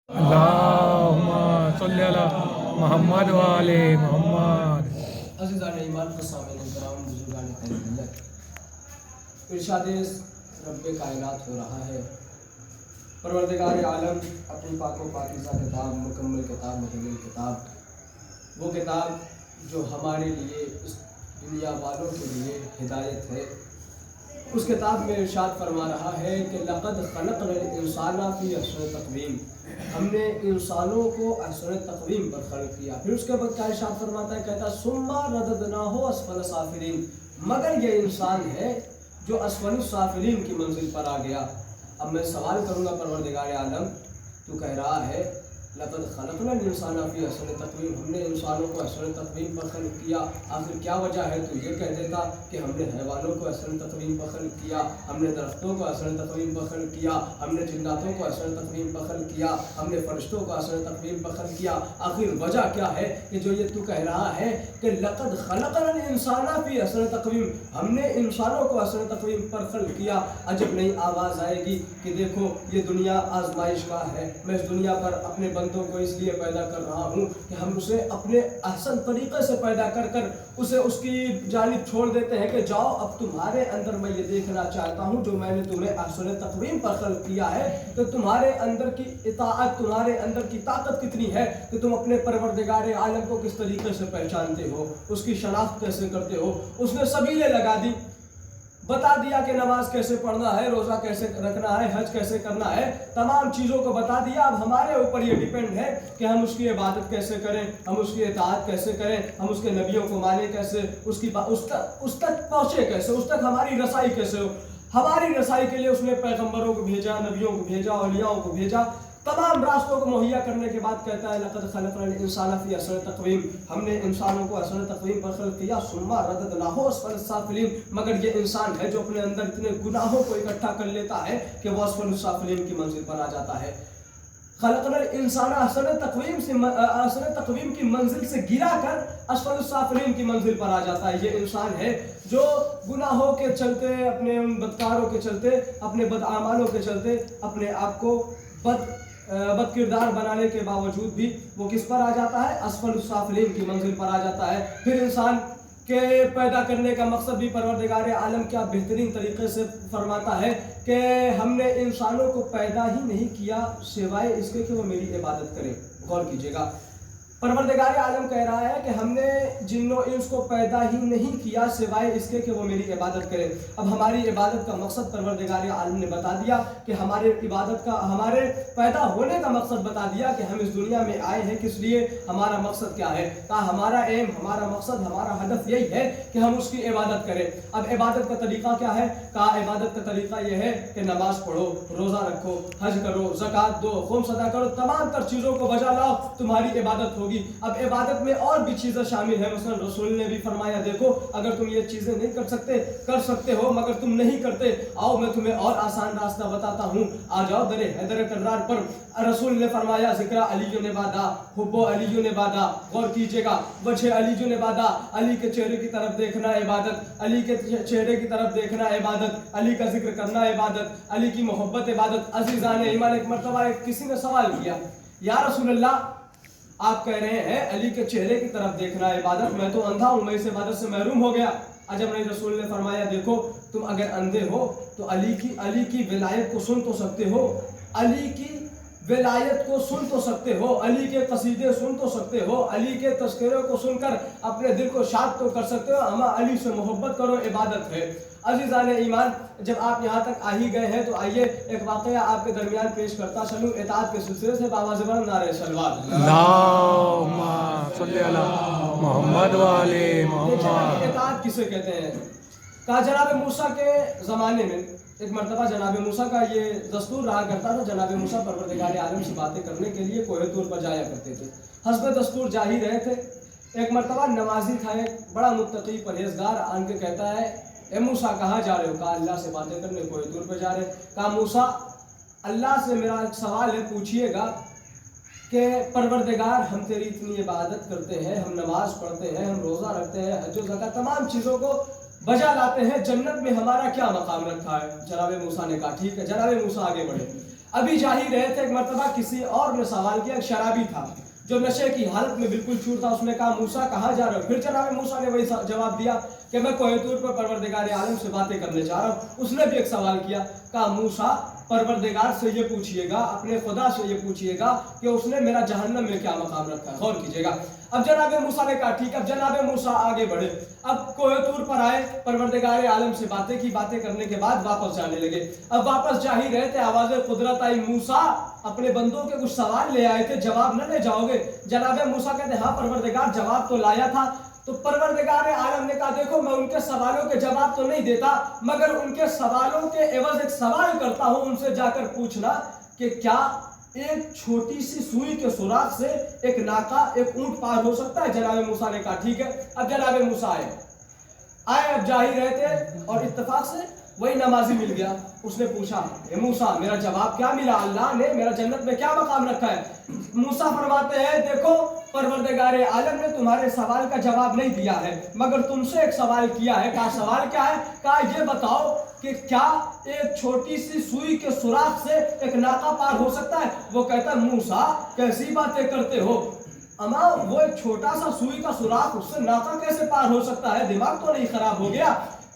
اللہم صلی علی محمد و آل محمد۔ عزیزان ایمان کو سامعین کرام، بزرگان تربیت، ارشاد رب کائنات ہو رہا ہے۔ پروردگار عالم اپنی پاک و پاکیزہ کتاب، مکمل کتاب، مکمل کتاب، وہ کتاب جو ہمارے لیے، اس دنیا والوں کے لیے ہدایت ہے، اس کتاب میں ارشاد فرما رہا ہے کہ لقد خلقنا الانسان فی احسن تقویم، ہم نے انسانوں کو احسن تقویم پر خلق کیا۔ پھر اس کے بعد کیا ارشاد فرماتا ہے، کہتا ہے ثم رددناہ اسفل سافلین، مگر یہ انسان ہے جو اسفل السافلین کی منزل پر آ گیا۔ اب میں سوال کروں گا پروردگار عالم، تو کہہ رہا ہے لقد خلقنا الانسان فی احسن تقویم، ہم نے انسانوں کو احسن تقویم پر خلق کیا، آخر کیا وجہ ہے؟ تو یہ کہہ دیتا کہ ہم نے حیوانوں کو احسن تقویم پر خلق کیا، ہم نے درختوں کو احسن تقویم پر خلق کیا، ہم نے جناتوں کو احسن تقویم پر خلق کیا، ہم نے فرشتوں کو احسن تقویم پر خلق کیا۔ آخر وجہ کیا ہے کہ جو یہ تو کہہ رہا ہے کہ لقد خلقنا الانسان فی احسن تقویم، ہم نے انسانوں کو احسن تقویم پر خلق کیا؟ عجب نئی آواز آئے گی کہ دیکھو یہ دنیا آزمائش گاہ ہے، میں اس دنیا پر اپنے بندوں کو اس لیے پیدا کر رہا ہوں کہ ہم اسے اپنے احسن طریقے سے پیدا کر کر اسے اس کی جانب چھوڑ دیتے ہیں کہ جاؤ اب تمہارے اندر میں یہ دیکھنا چاہتا ہوں جو میں نے تمہیں احسن تقویم پر خلق کیا ہے کہ تمہارے اندر کی اطاعت، تمہارے اندر کی طاقت کتنی ہے کہ تم اپنے پروردگار عالم کو کس طریقے سے پہچانتے ہو، اس کی شناخت کیسے کرتے ہو۔ اس نے سبیلیں لگا دی، بتا دیا کہ نماز کیسے پڑھنا ہے، روزہ کیسے رکھنا ہے، حج کیسے کرنا ہے، تمام چیزوں کو بتا دیا۔ اب ہمارے اوپر یہ ڈیپینڈ ہے کہ ہم اس کی عبادت کیسے کریں، ہم اس کی اطاعت کیسے کریں، ہم اس کے نبیوں کو مانیں کیسے، اس تک پہنچے کیسے، اس تک ہماری رسائی کیسے ہو۔ ہماری رسائی کے لیے اس نے پیغمبروں کو بھیجا، نبیوں کو بھیجا، اولیاءوں کو بھیجا، تمام راستوں کو مہیا کرنے کے بعد کہتا ہے لقد خلقنا الانسان فی احسن تقویم، ہم نے انسانوں کو احسن تقویم پر خلق کیا، ثم رددناہ اسفل السافلین، مگر یہ انسان ہے جو اپنے اندر اتنے گناہوں کو اکٹھا کر لیتا ہے کہ وہ اسفل السافلین کی منزل پر آ جاتا ہے۔ خلقنا الانسان احسن تقویم کی منزل سے گرا کر اسفل السافلین کی منزل پر آ جاتا ہے۔ یہ انسان ہے جو گناہوں کے چلتے، اپنے ان بدکاروں کے چلتے، اپنے بدعمالوں کے چلتے اپنے آپ کو بد کردار بنانے کے باوجود بھی وہ کس پر آ جاتا ہے؟ اسفل السافلین کی منزل پر آ جاتا ہے۔ پھر انسان کے پیدا کرنے کا مقصد بھی پروردگار عالم کیا بہترین طریقے سے فرماتا ہے کہ ہم نے انسانوں کو پیدا ہی نہیں کیا سوائے اس کے کہ وہ میری عبادت کریں۔ غور کیجئے گا، پروردگار عالم کہہ رہا ہے کہ ہم نے جن و انس کو پیدا ہی نہیں کیا سوائے اس کے کہ وہ میری عبادت کریں۔ اب ہماری عبادت کا مقصد پروردگار عالم نے بتا دیا کہ ہمارے پیدا ہونے کا مقصد بتا دیا کہ ہم اس دنیا میں آئے ہیں کس لیے، ہمارا مقصد کیا ہے۔ ہمارا ایم، ہمارا مقصد، ہمارا ہدف یہی ہے کہ ہم اس کی عبادت کریں۔ اب عبادت کا طریقہ کیا ہے؟ عبادت کا طریقہ یہ ہے کہ نماز پڑھو، روزہ رکھو، حج کرو، زکوٰۃ دو، خمس ادا کرو، تمام تر چیزوں کو بجا لاؤ، تمہاری عبادت ہوگی۔ اب عبادت میں اور بھی چیزیں شامل ہیں، مثلا رسول نے بھی فرمایا دیکھو اگر تم یہ چیزیں نہیں کر سکتے ہو مگر تم نہیں کرتے، آؤ میں تمہیں اور آسان راستہ بتاتا ہوں، آ جاؤ در حیدر کرار پر۔ رسول نے فرمایا ذکر علی نے بادا، حب علی نے بادا۔ غور کیجئے گا، وجہ علی نے بادا، علی کے چہرے کی طرف دیکھنا عبادت، علی کے چہرے کی طرف دیکھنا عبادت، علی کا ذکر کرنا عبادت، علی کی محبت عبادت۔ عزیزان ایمان، ایک مرتبہ کسی نے سوال کیا، یا رسول اللہ آپ کہہ رہے ہیں علی کے چہرے کی طرف دیکھنا عبادت، میں تو اندھا ہوں، میں اس عبادت سے محروم ہو گیا۔ عجب نہیں، رسول نے فرمایا دیکھو تم اگر اندھے ہو تو علی کی ولایت کو سن تو سکتے ہو، علی کی ولایت کو سن تو سکتے ہو، علی کے قصیدے سن تو سکتے ہو، علی کے تذکرے کو سن کر اپنے دل کو شاد تو کر سکتے ہو، اما علی سے محبت کرو، عبادت ہے۔ عزیزان ایمان، جب آپ یہاں تک آ ہی گئے ہیں تو آئیے ایک واقعہ آپ کے درمیان پیش کرتا چلوں اطاعت کے سلسلے سے، بآواز بلند نعرہ صلوات۔ اللہم صلی علی محمد و آل محمد۔ اطاعت کسے کہتے ہیں؟ کہا جناب موسیٰ کے زمانے میں ایک مرتبہ جناب موسیٰ کا یہ دستور رہا کرتا تھا، جناب موسیٰ پروردگار عالم سے باتیں کرنے کے لیے کوہ طور پر جایا کرتے تھے، حسب دستور جا ہی رہے تھے۔ ایک مرتبہ نمازی تھا، ایک بڑا متقی پرہیزگار، آن کے کہتا ہے اے موسیٰ کہاں جا رہے ہو؟ کہا اللہ سے باتیں کرنے کوہ طور پہ جا رہے۔ کہا موسیٰ اللہ سے میرا ایک سوال ہے، پوچھئے گا کہ پروردگار ہم تیری اتنی عبادت کرتے ہیں، ہم نماز پڑھتے ہیں، ہم روزہ رکھتے ہیں، حج و زکوٰۃ تمام چیزوں کو بجا لاتے ہیں، جنت میں ہمارا کیا مقام رکھا ہے؟ جناب موسیٰ نے کہا ٹھیک ہے، جناب موسیٰ آگے بڑھے۔ ابھی جا ہی رہے تھے ایک مرتبہ کسی اور نے سوال کیا، ایک شرابی تھا جو نشے کی حالت میں بالکل چور تھا. اس نے کہا موسیٰ کہاں جا رہے ہو؟ پھر جناب موسیٰ نے وہی جواب دیا کہ میں کوہ طور پر پروردگار عالم سے باتیں کرنے جا رہا ہوں. اس نے بھی ایک سوال کیا، کہا موسیٰ پروردگار سے یہ پوچھئے گا، اپنے خدا سے یہ پوچھئے گا کہ اس نے میرا جہنم میں کیا مقام رکھا ہے. غور کیجئے گا. اب جناب موسیٰ نے کہا ٹھیک. اب جناب موسیٰ آگے بڑھے، اب کوہ طور پر آئے، پروردگار عالم سے باتیں کی، باتیں کرنے کے بعد واپس جانے لگے. اب واپس جا ہی رہے تھے، آواز قدرت آئی، موسیٰ اپنے بندوں کے کچھ سوال لے آئے تھے، جواب نہ لے جاؤ گے؟ جناب موسیٰ کہتے ہاں پروردگار جواب تو لایا تھا. تو پروردگار عالم نے کہا دیکھو میں ان کے سوالوں کے جواب تو نہیں دیتا، مگر ان کے سوالوں کے عوض ایک سوال کرتا ہوں، ان سے جا کر پوچھنا کہ کیا ایک چھوٹی سی سوئی کے سوراخ سے ایک ناکا، ایک اونٹ پار ہو سکتا ہے؟ جناب موسیٰ نے کہا ٹھیک ہے. اب جناب موسیٰ آئے، اب جا ہی رہے تھے اور اتفاق سے وہی نمازی مل گیا. اس نے پوچھا اے موسیٰ میرا جواب کیا ملا؟ اللہ نے میرا جنت میں کیا مقام رکھا ہے؟ موسیٰ فرماتے ہیں دیکھو پروردگار عالم نے تمہارے سوال کا جواب نہیں دیا ہے، مگر تم سے ایک سوال کیا ہے. کہا سوال کیا ہے؟ کہا یہ بتاؤ کہ کیا ایک چھوٹی سی سوئی کے سوراخ سے ایک ناکا پار ہو سکتا ہے؟ وہ کہتا ہے موسیٰ کیسی باتیں کرتے ہو، اما وہ ایک چھوٹا سا سوئی کا سوراخ، اس سے ناکا کیسے پار ہو سکتا ہے؟ دماغ تو نہیں خراب ہو گیا؟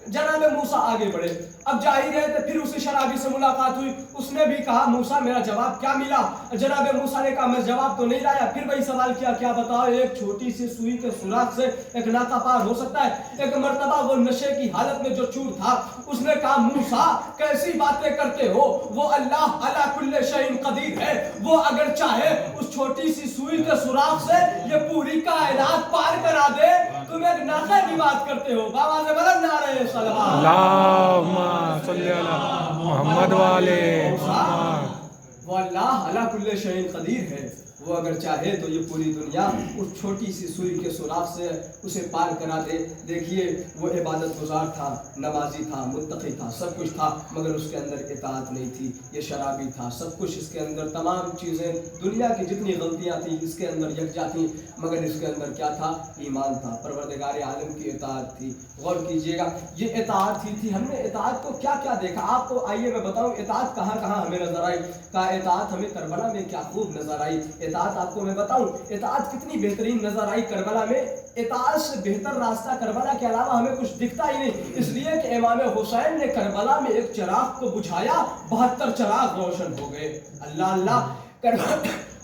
جناب موسیٰ آگے بڑھے، اب جا ہی رہے تھے، پھر اسی شرابی سے ملاقات ہوئی. اس نے بھی کہا موسیٰ میرا جواب کیا ملا؟ جناب موسیٰ نے کہا میں جواب تو نہیں لایا. پھر وہی سوال کیا، کیا بتاؤ ایک چھوٹی سی سوئی کے سوراخ سے ایک ناکا پار ہو سکتا ہے؟ ایک مرتبہ وہ نشے کی حالت میں جو چور تھا، اس نے کہا موسیٰ کیسی باتیں کرتے ہو، وہ اللہ علی کل شیء قدیر ہے، وہ اگر چاہے اس چھوٹی سی سوئی کے سوراخ سے یہ پوری کائنات پار کرا دے. تم ایک ناکے کی بات کرتے ہو. بابا سے بلند نعرہ صلوات. اللہم صلی علی محمد والے محمد. وہ اللہ علی کل شیء قدیر ہے، وہ اگر چاہے تو یہ پوری دنیا اس چھوٹی سی سوئی کے سوراخ سے اسے پار کرا دے. دیکھیے وہ عبادت گزار تھا، نمازی تھا، متقی تھا، سب کچھ تھا، مگر اس کے اندر اطاعت نہیں تھی. یہ شرابی تھا، سب کچھ اس کے اندر، تمام چیزیں دنیا کی جتنی غلطیاں تھیں اس کے اندر یکجا تھیں، مگر اس کے اندر کیا تھا؟ ایمان تھا، پروردگار عالم کی اطاعت تھی. غور کیجئے گا، یہ اطاعت ہی تھی. ہم نے اطاعت کو کیا کیا دیکھا آپ کو، آئیے میں بتاؤں اطاعت کہاں کہاں ہمیں نظر آئی. کہا اطاعت ہمیں کربلا میں کیا خوب نظر آئی. اطاعت آپ کو میں بتاؤں اطاعت کتنی بہترین نظر آئی کربلا میں. اطاعت سے بہتر راستہ کربلا کے علاوہ ہمیں کچھ دکھتا ہی نہیں، اس لیے کہ امام حسین نے کربلا میں ایک چراغ کو بجھایا، 72 چراغ روشن ہو گئے. اللہ اللہ.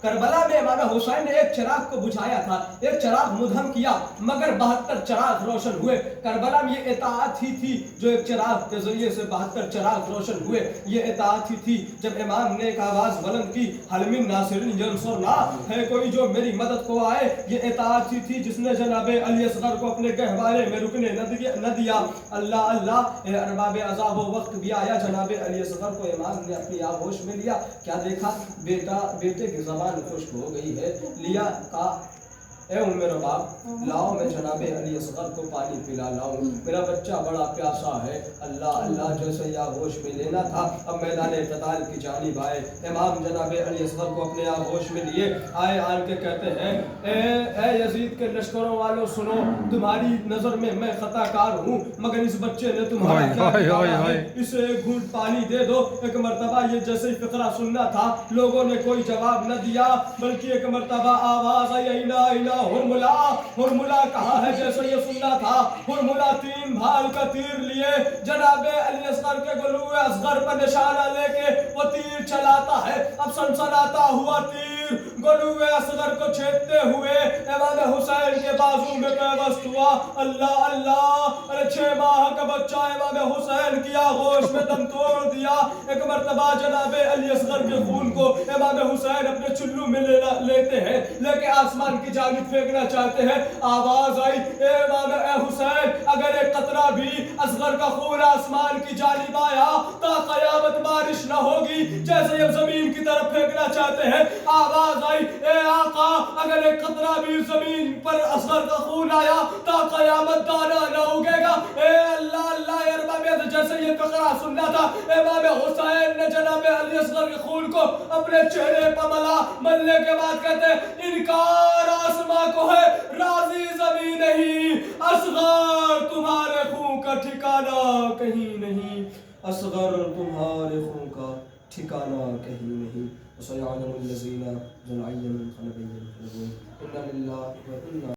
کربلا میں امام حسین نے ایک چراغ کو بجھایا تھا، ایک چراغ مدھم کیا، مگر 72 چراغ روشن ہوئے. کربلا میں یہ اطاعت ہی تھی جو ایک چراغ کے ذریعے سے 72 چراغ روشن ہوئے. یہ اطاعت ہی تھی جب امام نے ایک آواز بلند کی، حل من ناصر ینصرنا، ہے کوئی جو میری مدد کو آئے. یہ اطاعت ہی تھی جس نے جناب علی اصغر کو اپنے گہوارے میں رکنے نہ دیا. اللہ اللہ. ارباب عذاب و وقت بھی آیا، جناب علی اصغر کو امام نے اپنی آغوش میں لیا. کیا دیکھا؟ بیٹے کی زبان خشک ہو گئی ہے. لیا، کہا اے ام رباب لاؤ میں جناب علی اصغر کو پانی پلا لاؤں، میرا بچہ بڑا پیاسا ہے. اللہ اللہ. جیسے یہ آغوش میں لینا تھا، اب میدان قتال کی جانب آئے. امام جناب علی اصغر کو اپنے آغوش میں لیے آئے، آن کے کہتے ہیں اے یزید کے لشکروں والوں سنو، تمہاری نظر میں میں خطا کار ہوں، مگر اس بچے نے تمہارا کیا بگاڑا ہے، اسے ایک گھونٹ پانی دے دو. ایک مرتبہ یہ جیسے فقرہ سننا تھا، لوگوں نے کوئی جواب نہ دیا، بلکہ ایک مرتبہ آواز آئی اینا اینا ہرملا. ہرملا کہاں ہے؟ جیسے یہ سننا تھا، ہرملا 3 بھال کا تیر لیے جناب علی اصغر کے گلو اصغر پر نشانہ لے کے وہ تیر چلاتا ہے. اب سنسناتا ہوا تیر گلو اصغر کو چھیدتے ہوئے امام حسین کے بازو میں پیوست ہوا. اللہ اللہ. ارے 6 ماہ کا بچہ امام حسین کی آغوش میں دم توڑ دیا. ایک مرتبہ جناب علی اصغر کے خون کو امام حسین اپنے چلو میں لیتے ہیں، لے کے آسمان کی جانب پھینکنا چاہتے ہیں. آواز آئی اے امام اے حسین، اگر ایک قطرہ بھی اصغر کا خون آسمان کی جانب آیا تا قیامت بارش نہ ہوگی. جیسے یہ زمین کی طرف پھینکنا چاہتے ہیں، آواز آئی اے آقا، اگر ایک قطرہ بھی زمین پر اصغر کا خون آیا تا قیامت دانا نہ اگے گا. اے اللہ اللہ. جیسے یہ فقرہ سننا تھا، امام حسین نے جناب علی اصغر کے خون کو اپنے چہرے پر ملا. ملنے کے بعد کہتے ہیں انکار آسماں کو ہے، راضی زمین نہیں. اصغر تمہارے خون کا ٹھکانہ کہیں نہیں، اصغر تمہارے خون کا ٹھکانہ کہیں نہیں. وسيعلم الذين ظلموا أي منقلب ينقلبون. إنا لله وإنا